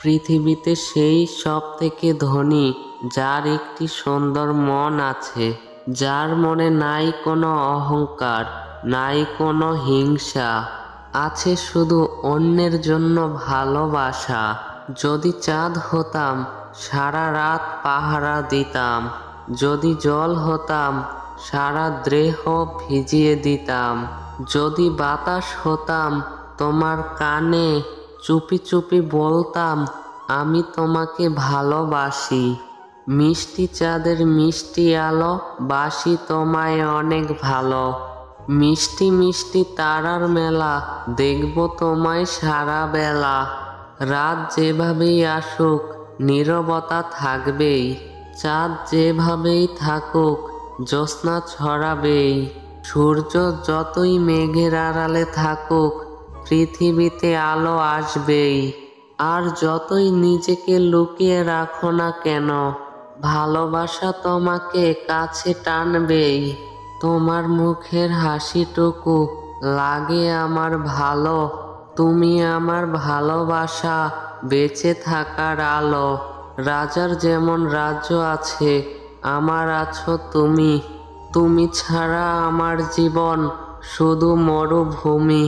পৃথিবীতে সেই সব থেকে ধনী যার একটি সুন্দর মন আছে, যার মনে নাই কোনো অহংকার, নাই কোনো হিংসা, আছে শুধু অন্যের জন্য ভালোবাসা। যদি চাঁদ হতাম সারা রাত পাহারা দিতাম, যদি জল হতাম সারা দেহ ভিজিয়ে দিতাম, যদি বাতাস হতাম তোমার কানে চুপি চুপি বলতাম আমি তোমাকে ভালোবাসি। মিষ্টি চাঁদের মিষ্টি আলো, বাসি তোমায় অনেক ভালো। মিষ্টি মিষ্টি তারার মেলা, দেখব তোমায় সারা বেলা। রাত যেভাবেই আসুক নীরবতা থাকবেই, চাঁদ যেভাবেই থাকুক জ্যোৎস্না ছড়াবেই। সূর্য যতই মেঘের আড়ালে থাকুক পৃথিবীতে আলো আসবেই। আর যতই নিজেকে লুকিয়ে রাখো না কেন, ভালোবাসা তোমাকে কাছে টানবেই। তোমার মুখের হাসিটুকু লাগে আমার ভালো, তুমি আমার ভালোবাসা, বেঁচে থাকার আলো। রাজার যেমন রাজ্য আছে আমার আছো তুমি, তুমি ছাড়া আমার জীবন শুধু মরুভূমি।